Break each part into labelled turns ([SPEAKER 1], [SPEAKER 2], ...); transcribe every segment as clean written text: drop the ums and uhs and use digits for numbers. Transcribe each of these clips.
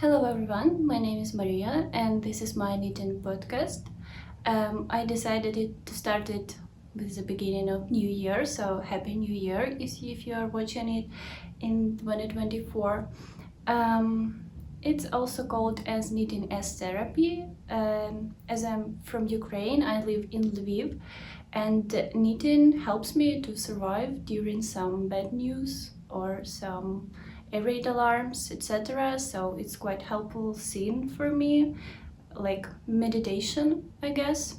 [SPEAKER 1] Hello everyone, my name is Maria and this is my knitting podcast. I decided to start it with the beginning of New Year, so Happy New Year if you are watching it in 2024. It's also called as knitting as therapy. As I'm from Ukraine, I live in Lviv, and knitting helps me to survive during some bad news or some air raid alarms, etc. So it's quite helpful scene for me, like meditation, I guess.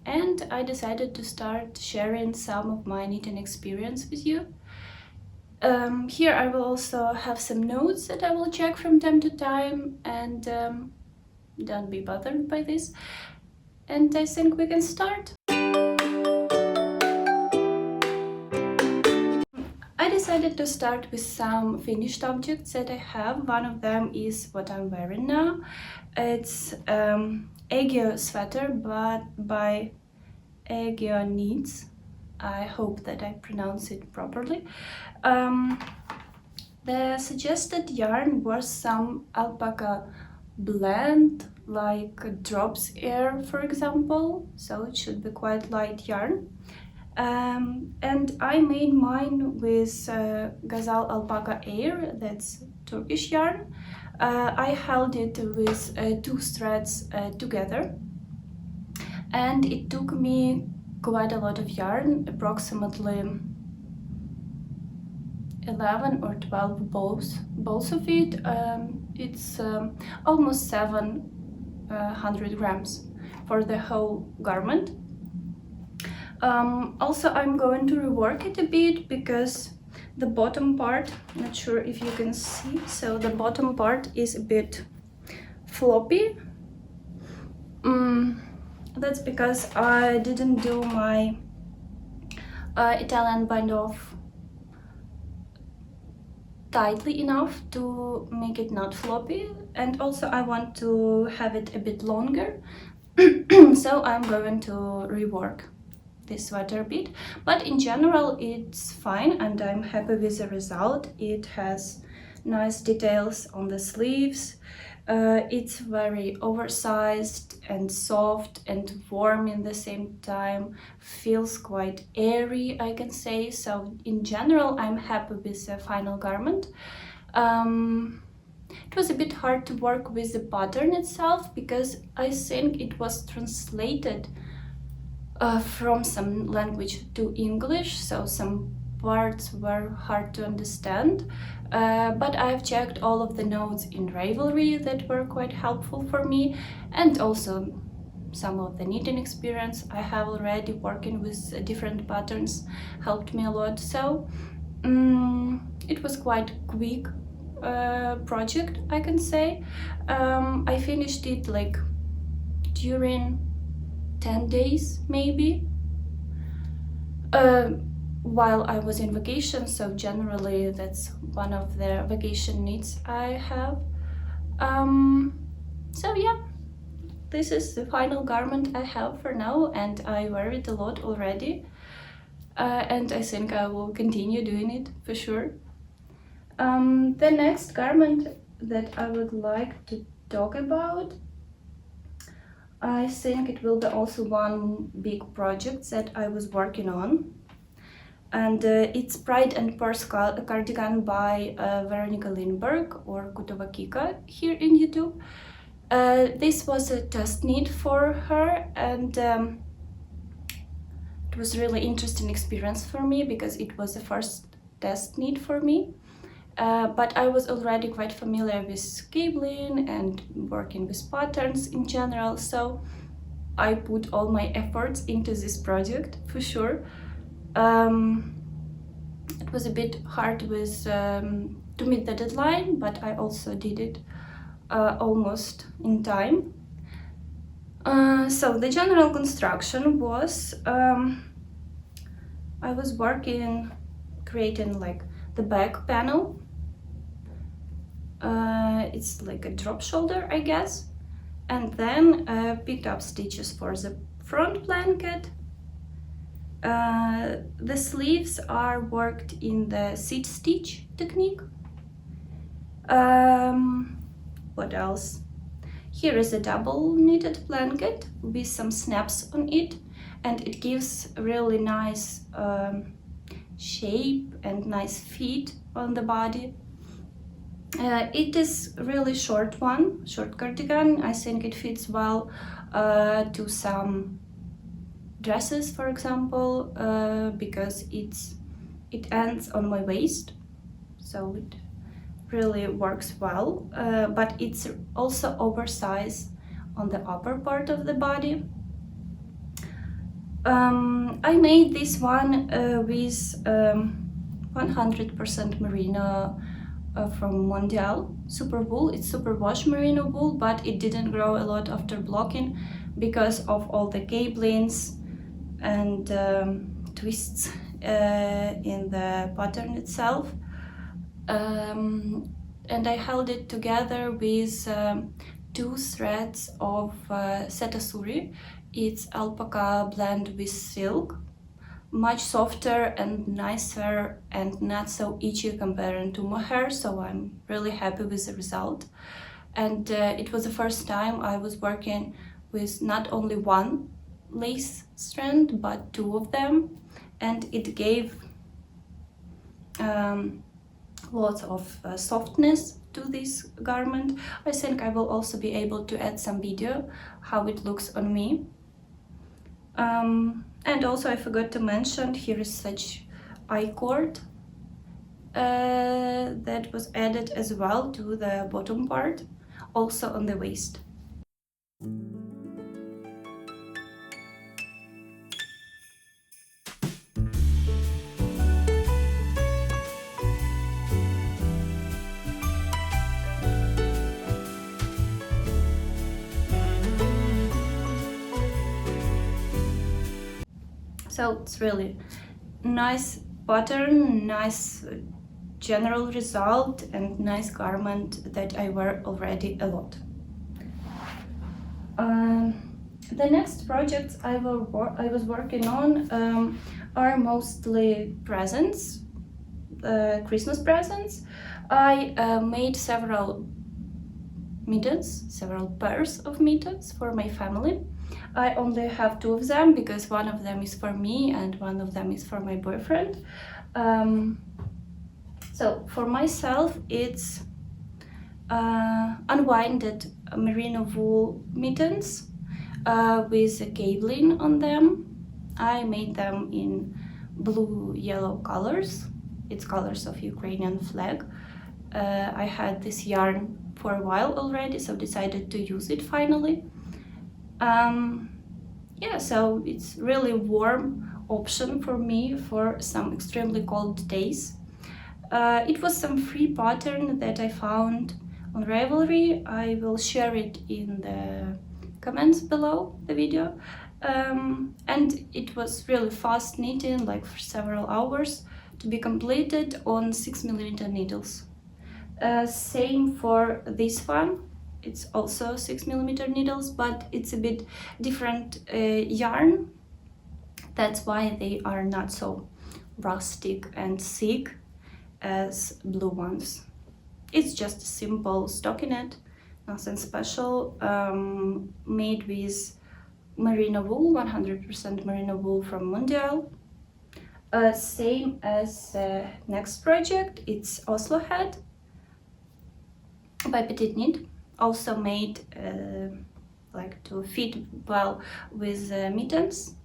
[SPEAKER 1] And I decided to start sharing some of my knitting experience with you. Here I will also have some notes that I will check from time to time, and don't be bothered by this. And I think we can start. I decided to start with some finished objects that I have. One of them is what I'm wearing now. It's Aegyo Sweater, but by Aegyo Knits. I hope that I pronounce it properly. The suggested yarn was some alpaca blend, like drops air, for example, so it should be quite light yarn. And I made mine with Gazal alpaca air, that's Turkish yarn. I held it with two threads together, and it took me quite a lot of yarn, approximately 11 or 12 balls of it. It's almost 700 grams for the whole garment. Also, I'm going to rework it a bit because the bottom part, not sure if you can see, so the bottom part is a bit floppy. That's because I didn't do my Italian bind off tightly enough to make it not floppy, and also I want to have it a bit longer. So I'm going to rework this sweater a bit, but in general it's fine and I'm happy with the result. It has nice details on the sleeves. It's very oversized and soft and warm in the same time, feels quite airy, I can say. So in general I'm happy with the final garment. It was a bit hard to work with the pattern itself because I think it was translated from some language to English, so some parts were hard to understand, but I've checked all of the notes in Ravelry that were quite helpful for me, and also some of the knitting experience I have already working with different patterns helped me a lot. So it was quite quick project, I can say. I finished it like during 10 days maybe, while I was in vacation, so generally that's one of the vacation needs I have. So yeah, this is the final garment I have for now, and I wear it a lot already, and I think I will continue doing it for sure. The next garment that I would like to talk about, I think it will be also one big project that I was working on, and it's Pride and Purse Cardigan by Veronica Lindberg, or Kutova Kika here in YouTube. This was a test knit for her, and it was really interesting experience for me because it was the first test knit for me. But I was already quite familiar with cabling and working with patterns in general, so I put all my efforts into this project for sure. It was a bit hard with to meet the deadline, but I also did it almost in time. So the general construction was, I was creating like the back panel. It's like a drop shoulder, I guess, and then picked up stitches for the front blanket. The sleeves are worked in the seat stitch technique. what else? Here is a double knitted blanket with some snaps on it, and it gives a really nice shape and nice fit on the body. It is really short cardigan. I think it fits well to some dresses, for example, because it ends on my waist, so it really works well, but it's also oversized on the upper part of the body. I made this one with 100% merino from Mondial super wool. It's superwash merino wool, but it didn't grow a lot after blocking because of all the cablings and twists in the pattern itself. And I held it together with 2 threads of setasuri. It's alpaca blend with silk, much softer and nicer and not so itchy compared to mohair, so I'm really happy with the result. And it was the first time I was working with not only one lace strand but 2 of them, and it gave lots of softness to this garment. I think I will also be able to add some video how it looks on me. And also I forgot to mention, here is such I-cord that was added as well to the bottom part, also on the waist. So it's really nice pattern, nice general result, and nice garment that I wear already a lot. The next projects I was working on are mostly presents, Christmas presents. I made several mittens, several pairs of mittens for my family. I only have 2 of them because one of them is for me and one of them is for my boyfriend. So for myself, it's unwinded merino wool mittens with a cabling on them. I made them in blue, yellow colors. It's colors of Ukrainian flag. I had this yarn for a while already, so decided to use it finally. Yeah, so it's really warm option for me for some extremely cold days. It was some free pattern that I found on Ravelry. I will share it in the comments below the video. And it was really fast knitting, like for several hours, to be completed on 6mm needles. Same for this one. It's also 6mm needles, but it's a bit different yarn. That's why they are not so rustic and thick as blue ones. It's just a simple stockinette, nothing special, made with merino wool, 100% merino wool from Mondial. Same as next project, it's Oslo Hat by Petiteknit, also made like to fit well with Mittens.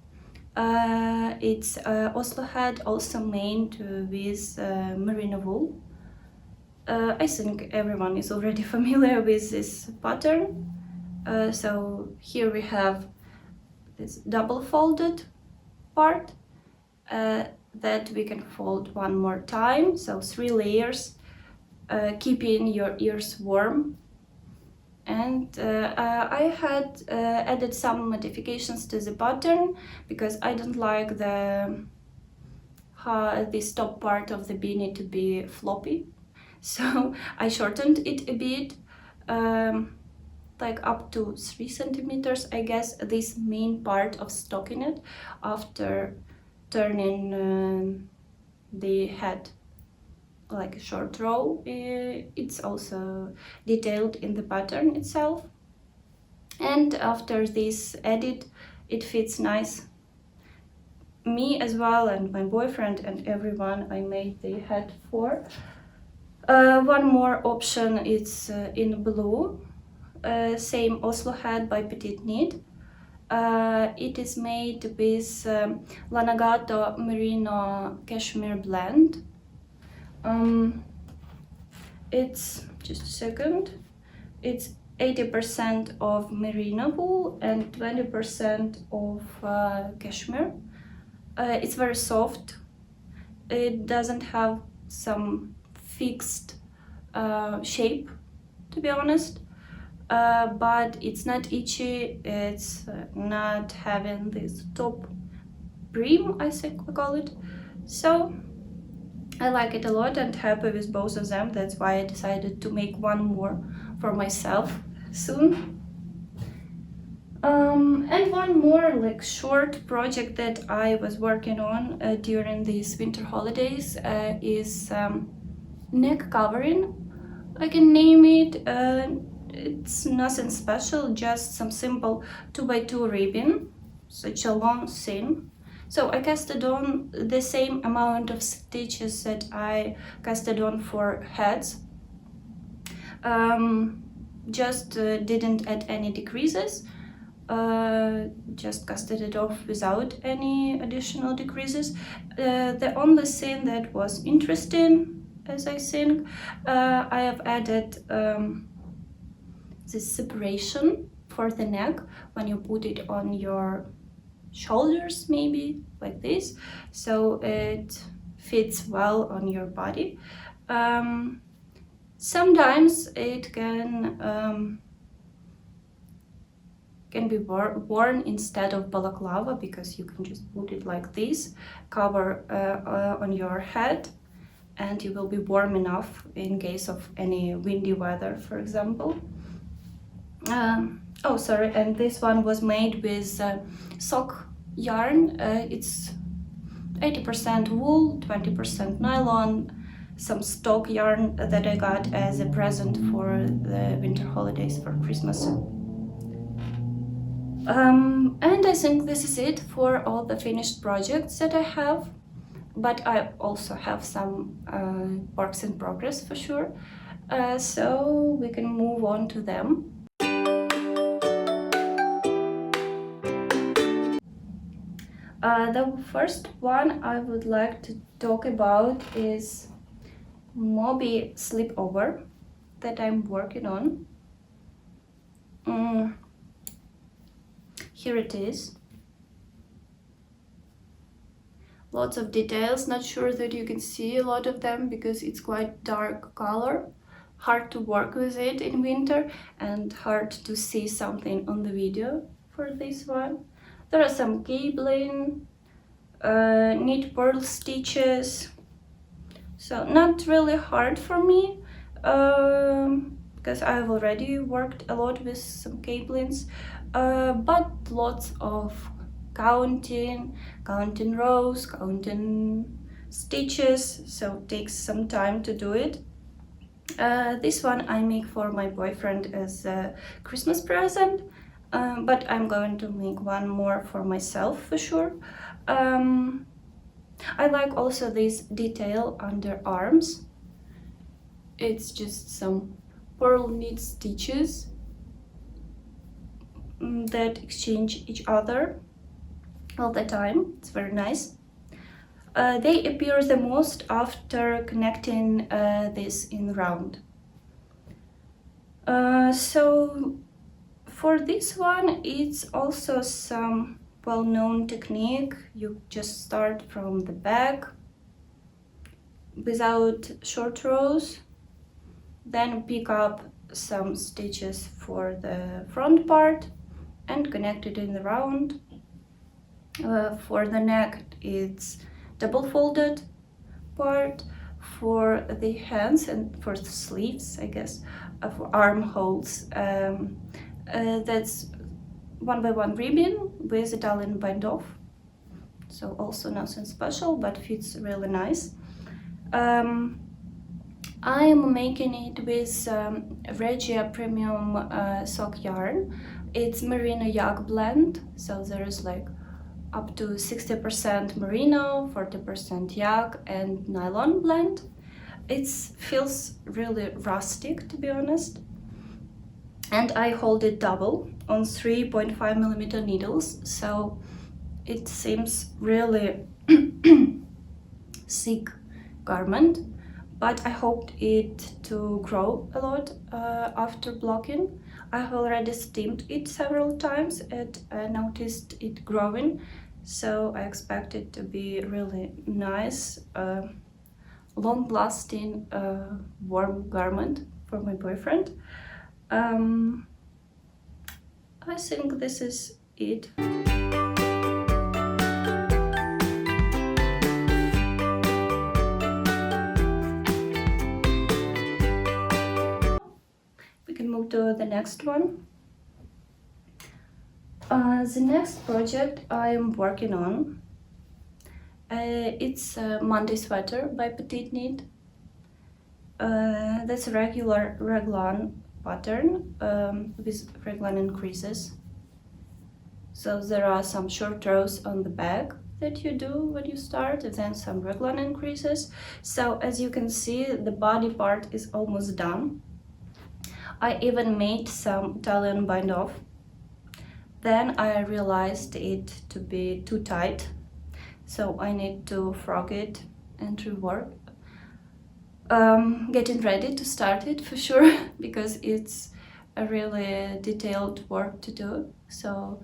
[SPEAKER 1] It's Oslo Hat, also made with merino wool. I think everyone is already familiar with this pattern. So here we have this double folded part that we can fold one more time, so 3 layers, keeping your ears warm. And I had added some modifications to the pattern because I don't like this top part of the beanie to be floppy, so I shortened it a bit, like up to 3 centimeters, I guess, this main part of stockinette after turning the head like a short row. It's also detailed in the pattern itself. And after this edit, it fits nice. Me as well, and my boyfriend and everyone I made the hat for. One more option is in blue, same Oslo Hat by Petiteknit. It is made with Lanagato Merino Cashmere blend. It's just a second. It's 80% of merino wool and 20% of cashmere. It's very soft. It doesn't have some fixed shape, to be honest, but it's not itchy. It's not having this top brim, I think we call it. So I like it a lot and happy with both of them. That's why I decided to make one more for myself soon. And one more like short project that I was working on during these winter holidays is neck covering. I can name it. It's nothing special, just some simple 2x2 ribbon, such a long seam. So I casted on the same amount of stitches that I casted on for hats. Just didn't add any decreases. Just casted it off without any additional decreases. The only thing that was interesting, as I think, I have added this separation for the neck when you put it on your shoulders, maybe like this, so it fits well on your body. Sometimes it can be worn instead of balaclava, because you can just put it like this, cover on your head, and you will be warm enough in case of any windy weather, for example. Oh, sorry, and this one was made with sock yarn. It's 80% wool, 20% nylon, some stock yarn that I got as a present for the winter holidays for Christmas. And I think this is it for all the finished projects that I have, but I also have some works in progress for sure, so we can move on to them. The first one I would like to talk about is Moby Slipover that I'm working on. Here it is. Lots of details, not sure that you can see a lot of them because it's quite dark color. Hard to work with it in winter and hard to see something on the video for this one. There are some cabling, neat purl stitches, so not really hard for me because I've already worked a lot with some cablings, but lots of counting rows, counting stitches, so it takes some time to do it. This one I make for my boyfriend as a Christmas present, but I'm going to make one more for myself for sure. I like also this detail under arms. It's just some purl knit stitches that exchange each other all the time. It's very nice. They appear the most after connecting this in round. So for this one, it's also some well-known technique. You just start from the back without short rows, then pick up some stitches for the front part and connect it in the round. For the neck, it's double folded part. For the hands and for the sleeves, I guess, for armholes, that's 1x1 ribbon with Italian bind off, so also nothing special but fits really nice. I am making it with Regia Premium sock yarn. It's merino yak blend, so there is like up to 60% merino, 40% yak and nylon blend. It feels really rustic, to be honest. And I hold it double on 3.5mm needles, so it seems really thick garment, but I hoped it to grow a lot after blocking. I have already steamed it several times and I noticed it growing, so I expect it to be really nice, long-lasting, warm garment for my boyfriend. I think this is it. We can move to the next one. The next project I am working on, it's a Monday sweater by Petiteknit. That's a regular raglan pattern with raglan increases. So there are some short rows on the back that you do when you start, and then some raglan increases. So as you can see, the body part is almost done. I even made some Italian bind off. Then I realized it to be too tight, so I need to frog it and rework. Getting ready to start it for sure, because it's a really detailed work to do. So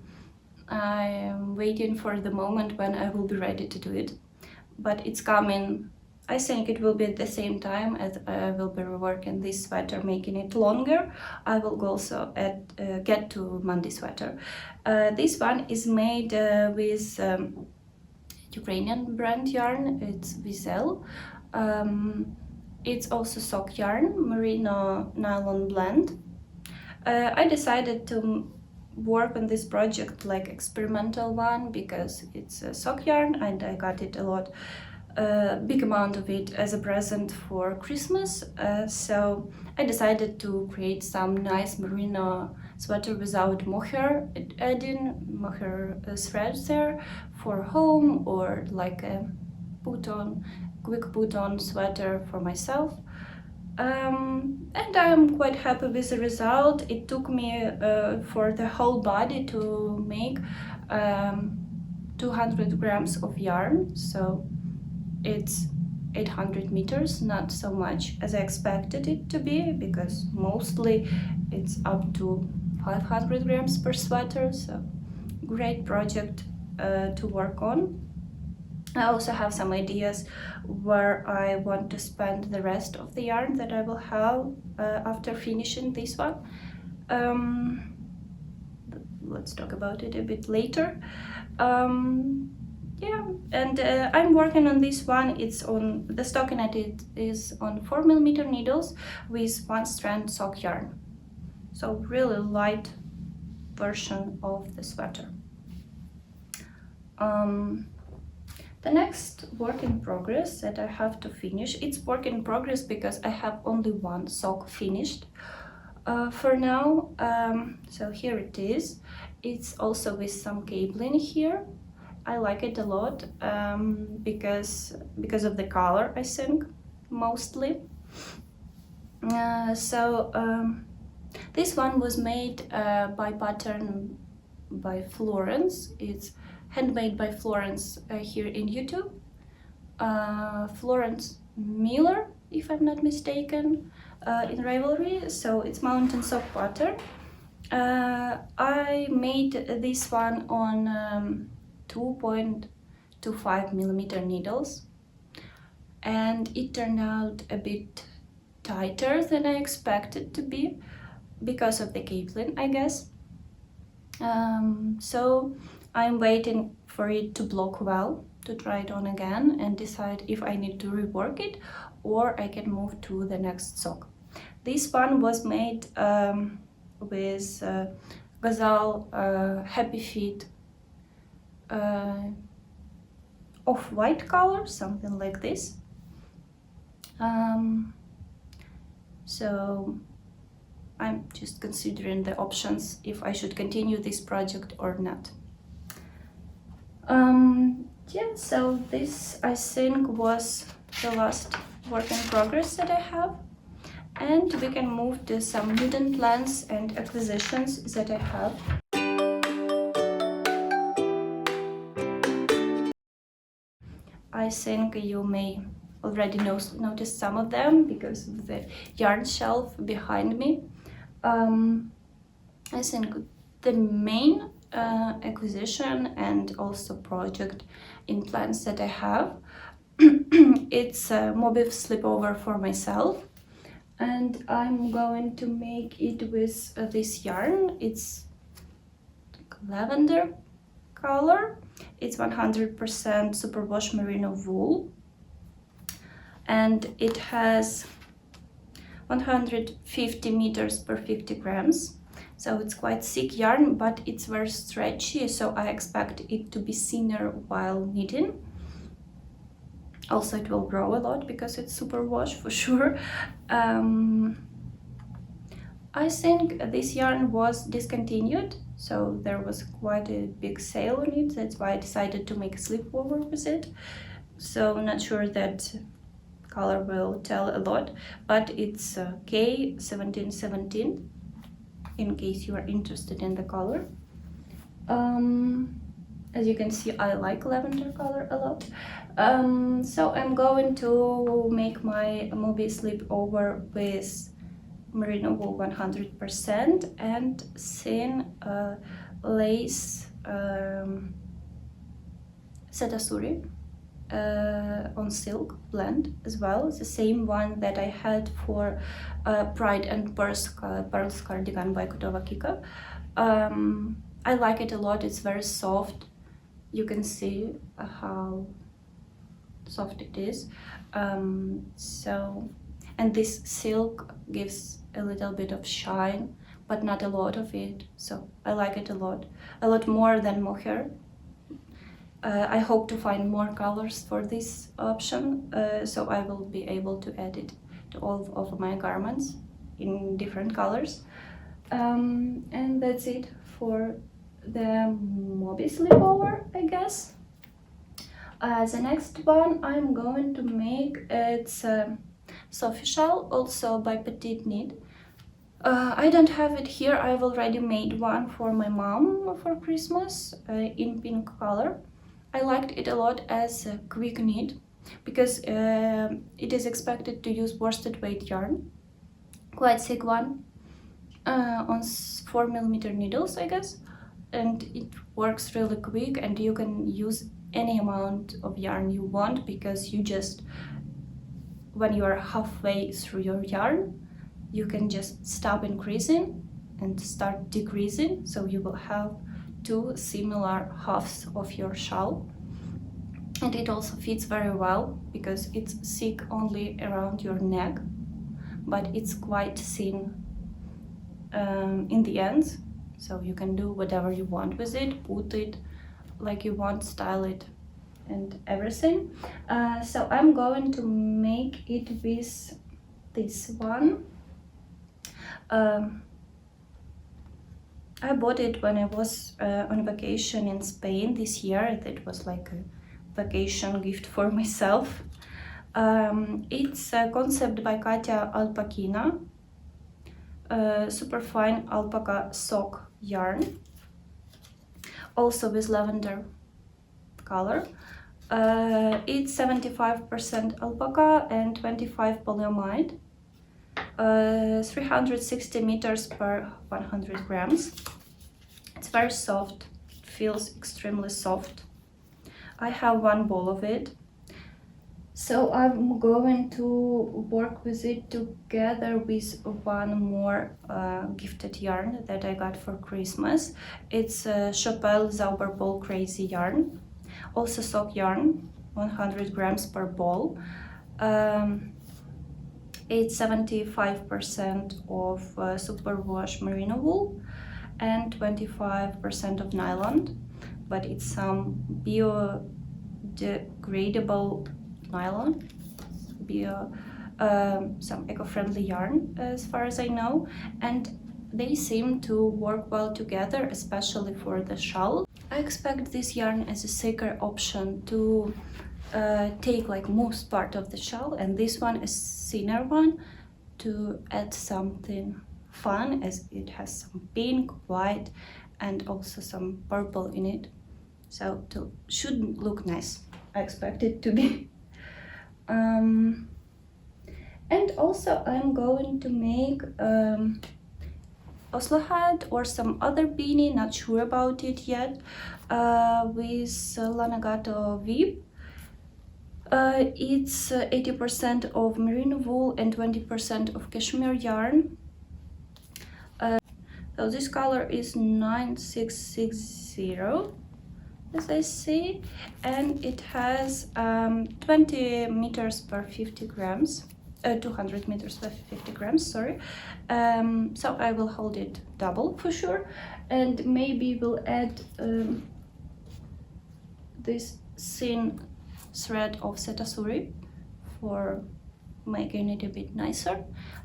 [SPEAKER 1] I am waiting for the moment when I will be ready to do it. But it's coming. I think it will be at the same time as I will be reworking this sweater, making it longer. I will also get to Monday sweater. This one is made with Ukrainian brand yarn. It's Vizel. It's also sock yarn, merino nylon blend. I decided to work on this project like experimental one because it's a sock yarn and I got it a lot. Big amount of it as a present for Christmas, so I decided to create some nice merino sweater without mohair, adding mohair threads there for home, or like a quick put-on sweater for myself. And I'm quite happy with the result. It took me for the whole body to make 200 grams of yarn, so it's 800 meters, not so much as I expected it to be, because mostly it's up to 500 grams per sweater, so great project to work on. I also have some ideas where I want to spend the rest of the yarn that I will have after finishing this one. Let's talk about it a bit later. Yeah, and I'm working on this one. It's on the Stockinette. It is on 4mm needles with 1 strand sock yarn. So really light version of the sweater. The next work in progress that I have to finish, it's work in progress because I have only 1 sock finished for now. So here it is. It's also with some cabling here. I like it a lot because of the color, I think, mostly. This one was made by pattern by Florence. It's handmade by Florence here in YouTube. Florence Miller, if I'm not mistaken, in Ravelry. So it's mountain sock pattern. I made this one on 2.25mm needles, and it turned out a bit tighter than I expected to be because of the cabling, I guess. So I'm waiting for it to block well to try it on again and decide if I need to rework it or I can move to the next sock. This one was made with Gazal Happy Feet off-white color, something like this. So I'm just considering the options if I should continue this project or not. Yeah, so this I think was the last work in progress that I have, and we can move to some hidden plans and acquisitions that I have. I think you may already notice some of them because of the yarn shelf behind me. I think the main acquisition and also project in plans that I have, it's a Moby Slipover for myself, and I'm going to make it with this yarn. It's lavender color. It's 100% superwash merino wool, and it has 150 meters per 50 grams. So it's quite thick yarn, but it's very stretchy, so I expect it to be thinner while knitting. Also, it will grow a lot because it's superwash for sure. I think this yarn was discontinued, so there was quite a big sale on it. That's why I decided to make a slipover with it. So I'm not sure that color will tell a lot, but it's K1717 in case you are interested in the color. As you can see, I like lavender color a lot. So I'm going to make my Moby Slipover with merino wool 100% and thin lace Setasuri on silk blend as well, the same one that I had for Pride and Pearls cardigan by Kotova Kika. I like it a lot. It's very soft. You can see how soft it is. And this silk gives a little bit of shine, but not a lot of it. So I like it a lot more than mohair. I hope to find more colors for this option, so I will be able to add it to all of my garments in different colors. And that's it for the Moby Slipover, I guess. The next one I'm going to make, it's Sophie shawl, also by Petiteknit. I don't have it here. I've already made one for my mom for Christmas in pink color. I liked it a lot as a quick knit because it is expected to use worsted weight yarn, quite thick one, on 4mm needles, I guess, and it works really quick, and you can use any amount of yarn you want because you just, when you are halfway through your yarn, you can just stop increasing and start decreasing, so you will have two similar halves of your shawl. And it also fits very well because it's thick only around your neck, but it's quite thin in the ends, so you can do whatever you want with it, put it like you want, style it and everything. So I'm going to make it with this one. I bought it when I was on vacation in Spain this year. That was like a vacation gift for myself. It's a concept by Katya Alpakina, super fine alpaca sock yarn, also with lavender color. It's 75% alpaca and 25 polyamide. 360 meters per 100 grams. It's very soft, it feels extremely soft. I have one ball of it, so I'm going to work with it together with one more gifted yarn that I got for Christmas. It's Chopel Zauberball Crazy yarn, also sock yarn, 100 grams per ball. It's 75% of superwash merino wool and 25% of nylon, but it's some biodegradable nylon, some eco-friendly yarn as far as I know, and they seem to work well together, especially for the shawl. I expect this yarn as a thicker option to take like most part of the shawl, and this one is thinner one to add something fun, as it has some pink, white, and also some purple in it, so it should look nice. I expect it to be. And also I'm going to make Oslo Hat or some other beanie, not sure about it yet, with Lanagato weave. It's 80% of merino wool and 20% of cashmere yarn. So this color is 9660, as I see, and it has 20 meters per 50 grams. 200 meters per 50 grams, sorry. So I will hold it double for sure, and maybe we'll add this thin thread of setasuri for making it a bit nicer,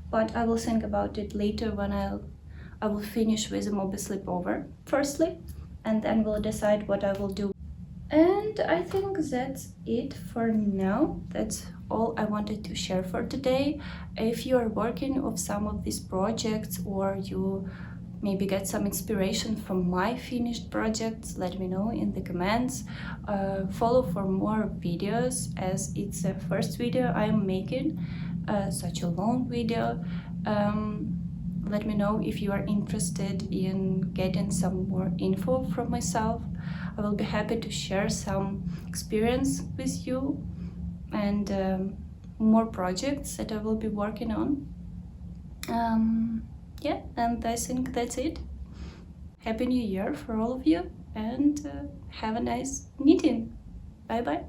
[SPEAKER 1] but I will think about it later when I will finish with the Moby Slipover firstly, and then we'll decide what I will do. And I think that's it for now. That's all I wanted to share for today. If you are working on some of these projects, or you maybe get some inspiration from my finished projects, let me know in the comments. Follow for more videos, as it's the first video I'm making, such a long video. Let me know if you are interested in getting some more info from myself. I will be happy to share some experience with you, and more projects that I will be working on. Yeah, and I think that's it. Happy New Year for all of you, and have a nice knitting. Bye bye.